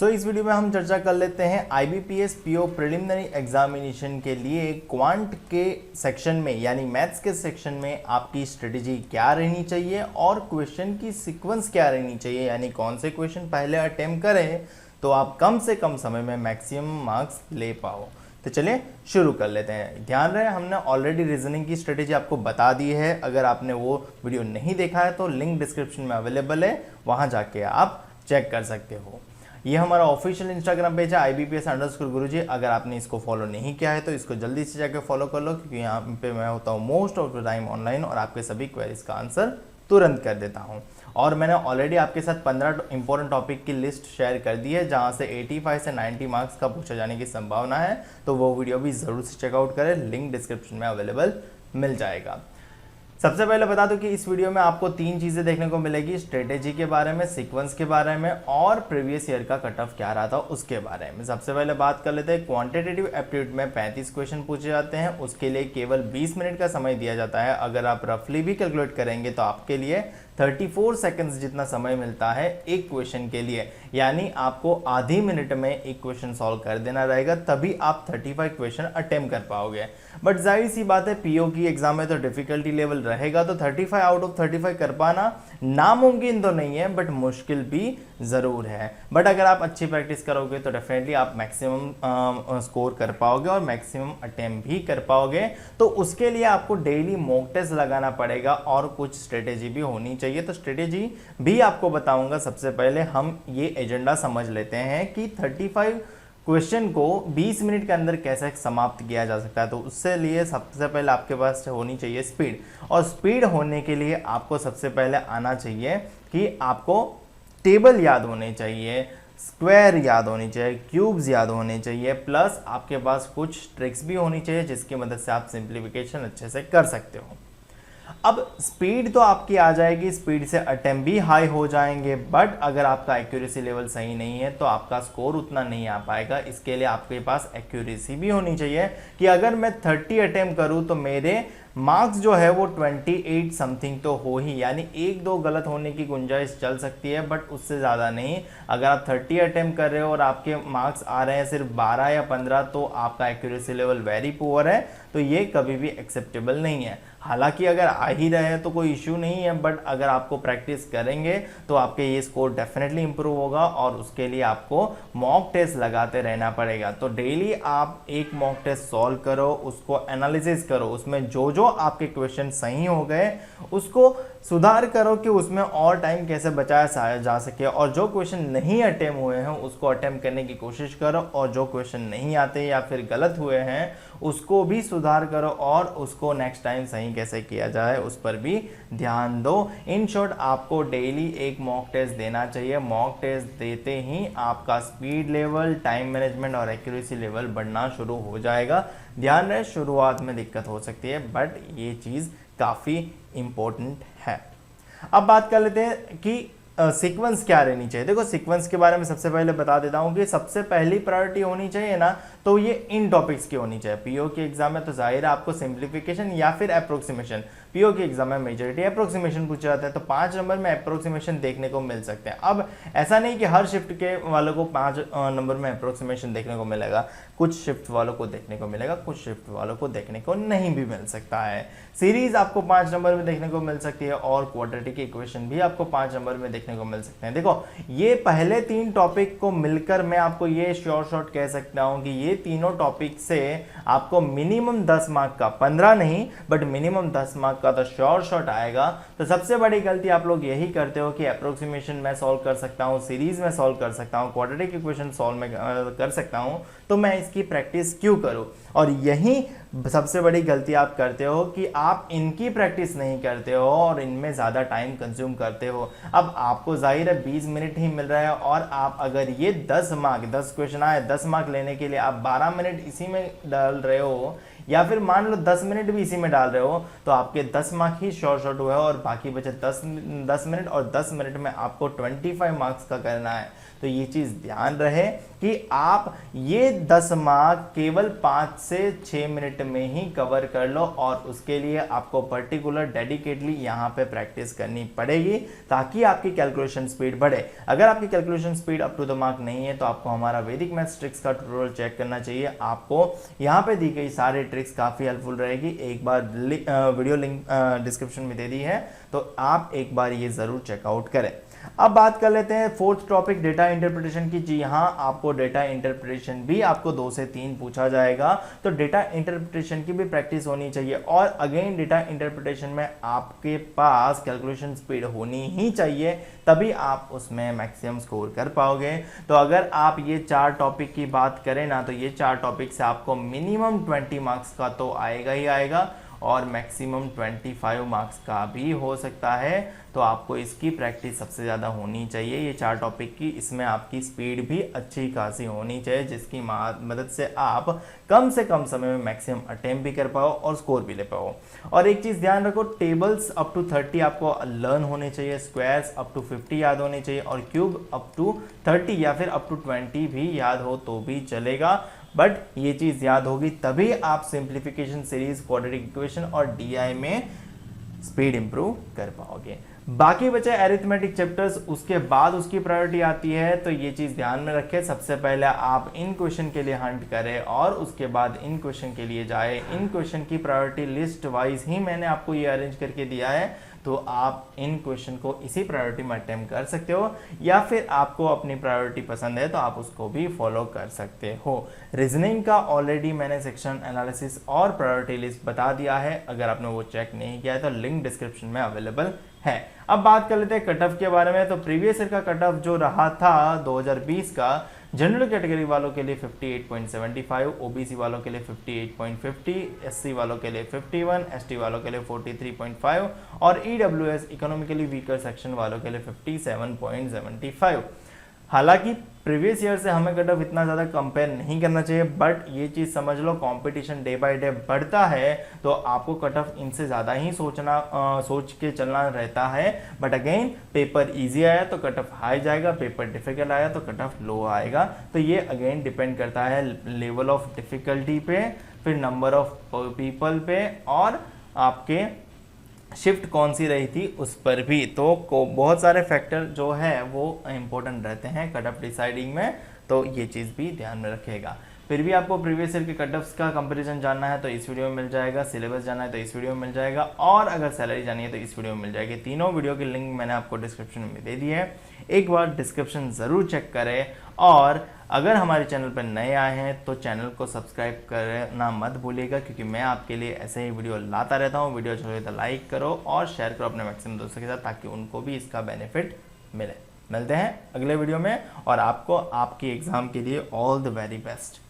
इस वीडियो में हम चर्चा कर लेते हैं IBPS PO प्रिलिमिनरी एग्जामिनेशन के लिए क्वांट के सेक्शन में यानी मैथ्स के सेक्शन में आपकी स्ट्रेटेजी क्या रहनी चाहिए और क्वेश्चन की सीक्वेंस क्या रहनी चाहिए, यानी कौन से क्वेश्चन पहले अटेम्प्ट करें तो आप कम से कम समय में मैक्सिमम मार्क्स ले पाओ। तो चलिए शुरू कर लेते हैं। ध्यान रहे हमने ऑलरेडी रीजनिंग की स्ट्रेटेजी आपको बता दी है। अगर आपने वो वीडियो नहीं देखा है तो लिंक डिस्क्रिप्शन में अवेलेबल है, वहां जाके आप चेक कर सकते हो। ये हमारा ऑफिशियल इंस्टाग्राम पेज है IBPS_गुरुजी। अगर आपने इसको फॉलो नहीं किया है तो इसको जल्दी से जाकर फॉलो कर लो, क्योंकि यहाँ पे मैं होता हूँ most of the time online और आपके सभी क्वेरीज का आंसर तुरंत कर देता हूँ। और मैंने ऑलरेडी आपके साथ 15 इंपॉर्टेंट टॉपिक की लिस्ट शेयर कर दी है, जहाँ से 85 से 90 मार्क्स का पूछा जाने की संभावना है। तो वो वीडियो भी ज़रूर से चेकआउट करें, लिंक डिस्क्रिप्शन में अवेलेबल मिल जाएगा। सबसे पहले बता दूं कि इस वीडियो में आपको 3 चीज़ें देखने को मिलेगी, स्ट्रेटेजी के बारे में, सीक्वेंस के बारे में और प्रीवियस ईयर का कट ऑफ क्या रहा था उसके बारे में। सबसे पहले बात कर लेते हैं क्वांटिटेटिव एप्टीट्यूड में 35 क्वेश्चन पूछे जाते हैं, उसके लिए केवल 20 मिनट का समय दिया जाता है। अगर आप रफली भी कैलकुलेट करेंगे तो आपके लिए 34 सेकंड्स जितना समय मिलता है एक क्वेश्चन के लिए, यानी आपको आधी मिनट में एक क्वेश्चन सॉल्व कर देना रहेगा, तभी आप 35 क्वेश्चन अटेम्प्ट कर पाओगे। बट जाहिर सी बात है पीओ की एग्जाम में तो डिफिकल्टी लेवल रहेगा, तो 35 आउट ऑफ 35 कर पाना नामुमकिन तो नहीं है, बट मुश्किल भी ज़रूर है। बट अगर आप अच्छी प्रैक्टिस करोगे तो डेफिनेटली आप मैक्सिमम स्कोर कर पाओगे और मैक्सिमम अटेम्प्ट भी कर पाओगे। तो उसके लिए आपको डेली मॉक टेस्ट लगाना पड़ेगा और कुछ स्ट्रेटेजी भी होनी चाहिए। तो स्ट्रेटेजी भी आपको बताऊंगा। सबसे पहले हम ये एजेंडा समझ लेते हैं कि 35 क्वेश्चन को 20 मिनट के अंदर कैसे समाप्त किया जा सकता है। तो उससे लिए सबसे पहले आपके पास होनी चाहिए स्पीड, और स्पीड होने के लिए आपको सबसे पहले आना चाहिए कि आपको टेबल याद होने चाहिए, स्क्वायर याद होनी चाहिए, क्यूब्स याद होने चाहिए, प्लस आपके पास कुछ ट्रिक्स भी होनी चाहिए जिसकी मदद से आप सिंप्लीफिकेशन अच्छे से कर सकते हो। अब स्पीड तो आपकी आ जाएगी, स्पीड से अटेम्प्ट भी हाई हो जाएंगे, बट अगर आपका एक्यूरेसी लेवल सही नहीं है तो आपका स्कोर उतना नहीं आ पाएगा। इसके लिए आपके पास एक्यूरेसी भी होनी चाहिए कि अगर मैं 30 अटेम्प्ट करूं तो मेरे मार्क्स जो है वो 28 समथिंग तो हो ही, यानी 1-2 गलत होने की गुंजाइश चल सकती है, बट उससे ज़्यादा नहीं। अगर आप 30 अटेम्प्ट कर रहे हो और आपके मार्क्स आ रहे हैं सिर्फ 12 या 15 तो आपका एक्यूरेसी लेवल वेरी पुअर है, तो ये कभी भी एक्सेप्टेबल नहीं है। हालांकि अगर आ ही रहे हैं तो कोई इश्यू नहीं है, बट अगर आपको प्रैक्टिस करेंगे तो आपके ये स्कोर डेफिनेटली इंप्रूव होगा, और उसके लिए आपको मॉक टेस्ट लगाते रहना पड़ेगा। तो डेली आप एक मॉक टेस्ट सॉल्व करो, उसको एनालिसिस करो, उसमें जो आपके क्वेश्चन सही हो गए उसको सुधार करो कि उसमें और टाइम कैसे बचाया जा सके, और जो क्वेश्चन नहीं अटेम्प्ट हुए हैं उसको अटेम्प्ट करने की कोशिश करो, और जो क्वेश्चन नहीं आते या फिर गलत हुए हैं उसको भी सुधार करो, और उसको नेक्स्ट टाइम सही कैसे किया जाए उस पर भी ध्यान दो। इन शॉर्ट आपको डेली एक मॉक टेस्ट देना चाहिए। मॉक टेस्ट देते ही आपका स्पीड लेवल, टाइम मैनेजमेंट और एक्यूरेसी लेवल बढ़ना शुरू हो जाएगा। ध्यान रहे शुरुआत में दिक्कत हो सकती है, बट ये चीज़ काफ़ी इंपॉर्टेंट है। अब बात कर लेते हैं कि सीक्वेंस क्या रहनी चाहिए। देखो सीक्वेंस के बारे में सबसे पहले बता देता हूँ कि सबसे पहली प्रायोरिटी होनी चाहिए ना, तो ये इन टॉपिक्स की होनी चाहिए। पीओ के एग्जाम में तो जाहिर है आपको सिंप्लीफिकेशन या फिर अप्रोक्सीमेशन, पीओ के एग्जाम में मेजॉरिटी अप्रोक्सीमेशन पूछे जाते हैं, तो 5 नंबर में अप्रोक्सीमेशन देखने को मिल सकते हैं। अब ऐसा नहीं कि हर शिफ्ट के वालों को 5 नंबर में अप्रोक्सीमेशन देखने को मिलेगा, कुछ शिफ्ट वालों को देखने को मिलेगा, कुछ शिफ्ट वालों को देखने को नहीं भी मिल सकता है। सीरीज आपको 5 नंबर में देखने को मिल सकती है, और क्वाड्रेटिक इक्वेशन भी आपको 5 नंबर में देखने को मिल सकते हैं। देखो ये पहले 3 टॉपिक को मिलकर मैं आपको ये शॉर्ट कह सकता हूं कि ये तीनों टॉपिक से आपको मिनिमम 10 मार्क का, 15 नहीं बट मिनिमम 10 मार्क का तो शॉर्ट आएगा। तो सबसे बड़ी गलती आप लोग यही करते हो कि अप्रोक्सीमेशन मैं सॉल्व कर सकता हूं, सीरीज में सॉल्व कर सकता हूं, क्वाड्रेटिक इक्वेशन सॉल्व में कर सकता हूं, तो मैं इसकी प्रैक्टिस क्यों करूं। और यही सबसे बड़ी गलती आप करते हो कि आप इनकी प्रैक्टिस नहीं करते हो और इनमें ज़्यादा टाइम कंज्यूम करते हो। अब आपको जाहिर है 20 मिनट ही मिल रहा है, और आप अगर ये 10 क्वेश्चन आए, 10 मार्क लेने के लिए आप 12 मिनट इसी में डाल रहे हो, या फिर मान लो 10 मिनट भी इसी में डाल रहे हो तो आपके 10 मार्क ही शॉर्ट हुए और बाकी बचे 10 मिनट, और 10 मिनट में आपको 25 मार्क्स का करना है। तो ये चीज़ ध्यान रहे कि आप ये 10 मार्क केवल 5 से 6 मिनट में ही कवर कर लो, और उसके लिए आपको पर्टिकुलर डेडिकेटली यहाँ पे प्रैक्टिस करनी पड़ेगी ताकि आपकी कैलकुलेशन स्पीड बढ़े। अगर आपकी calculation speed up to the mark नहीं है तो आपको हमारा वैदिक मैथ्स ट्रिक्स का ट्यूटोरियल चेक करना चाहिए। आपको यहाँ पे दी गई सारी ट्रिक्स काफ़ी हेल्पफुल रहेगी। एक बार वीडियो लिंक डिस्क्रिप्शन में दे दी है, तो आप एक बार ये ज़रूर चेकआउट करें। अब बात कर लेते हैं फोर्थ टॉपिक डेटा इंटरप्रिटेशन की। जी हाँ, आपको डेटा इंटरप्रिटेशन भी आपको 2 से 3 पूछा जाएगा, तो डेटा इंटरप्रिटेशन की भी प्रैक्टिस होनी चाहिए। और अगेन डेटा इंटरप्रिटेशन में आपके पास कैलकुलेशन स्पीड होनी ही चाहिए, तभी आप उसमें मैक्सिमम स्कोर कर पाओगे। तो अगर आप ये 4 टॉपिक की बात करें ना, तो ये 4 टॉपिक से आपको मिनिमम 20 मार्क्स का तो आएगा ही आएगा, और मैक्सिमम 25 मार्क्स का भी हो सकता है। तो आपको इसकी प्रैक्टिस सबसे ज़्यादा होनी चाहिए, ये 4 टॉपिक की। इसमें आपकी स्पीड भी अच्छी खासी होनी चाहिए, जिसकी मदद से आप कम से कम समय में मैक्सिमम अटेम्प्ट भी कर पाओ और स्कोर भी ले पाओ। और एक चीज़ ध्यान रखो, टेबल्स अप टू 30 आपको लर्न होने चाहिए, स्क्वायर्स अप टू 50 याद होने चाहिए, और क्यूब अप टू 30 या फिर अप टू 20 भी याद हो तो भी चलेगा। बट ये चीज़ याद होगी तभी आप सिंप्लीफिकेशन सीरीज, क्वाड्रेटिक इक्वेशन और डीआई में स्पीड इंप्रूव कर पाओगे। बाकी बचे एरिथमेटिक चैप्टर्स, उसके बाद उसकी प्रायोरिटी आती है, तो ये चीज़ ध्यान में रखें। सबसे पहले आप इन क्वेश्चन के लिए हंट करें और उसके बाद इन क्वेश्चन के लिए जाए। इन क्वेश्चन की प्रायोरिटी लिस्ट वाइज ही मैंने आपको ये अरेंज करके दिया है, तो आप इन क्वेश्चन को इसी प्रायोरिटी में अटेम्प्ट कर सकते हो, या फिर आपको अपनी प्रायोरिटी पसंद है तो आप उसको भी फॉलो कर सकते हो। रीजनिंग का ऑलरेडी मैंने सेक्शन एनालिसिस और प्रायोरिटी लिस्ट बता दिया है, अगर आपने वो चेक नहीं किया है तो लिंक डिस्क्रिप्शन में अवेलेबल है। अब बात कर लेते हैं कट ऑफ के बारे में। तो प्रीवियस ईयर का कट ऑफ जो रहा था 2020 का, जनरल कैटेगरी वालों के लिए 58.75, ओबीसी वालों के लिए 58.50, एससी वालों के लिए 51, एसटी वालों के लिए 43.5 और ईडब्ल्यूएस इकोनॉमिकली वीकर सेक्शन वालों के लिए 57.75। हालांकि प्रीवियस ईयर से हमें कट ऑफ इतना ज़्यादा कंपेयर नहीं करना चाहिए, बट ये चीज़ समझ लो कंपटीशन डे बाय डे बढ़ता है, तो आपको कट ऑफ इनसे ज़्यादा ही सोच के चलना रहता है। बट अगेन पेपर इजी आया तो कट ऑफ हाई जाएगा, पेपर डिफिकल्ट आया तो कट ऑफ लो आएगा। तो ये अगेन डिपेंड करता है लेवल ऑफ डिफिकल्टी पे, फिर नंबर ऑफ पीपल पे, और आपके शिफ्ट कौन सी रही थी उस पर भी। तो बहुत सारे फैक्टर जो है वो इम्पोर्टेंट रहते हैं कट ऑफ डिसाइडिंग में, तो ये चीज़ भी ध्यान में रखिएगा। फिर भी आपको प्रीवियस ईयर के कट ऑफ्स का कंपैरिजन जानना है तो इस वीडियो में मिल जाएगा, सिलेबस जानना है तो इस वीडियो में मिल जाएगा, और अगर सैलरी जाननी है तो इस वीडियो में मिल जाएगी। तीनों वीडियो की लिंक मैंने आपको डिस्क्रिप्शन में दे दी है, एक बार डिस्क्रिप्शन ज़रूर चेक करें। और अगर हमारे चैनल पर नए आए हैं तो चैनल को सब्सक्राइब करना मत भूलिएगा, क्योंकि मैं आपके लिए ऐसे ही वीडियो लाता रहता हूँ। वीडियो अच्छी लगे तो लाइक करो और शेयर करो अपने मैक्सिमम दोस्तों के साथ, ताकि उनको भी इसका बेनिफिट मिले। मिलते हैं अगले वीडियो में, और आपको आपकी एग्ज़ाम के लिए ऑल द वेरी बेस्ट।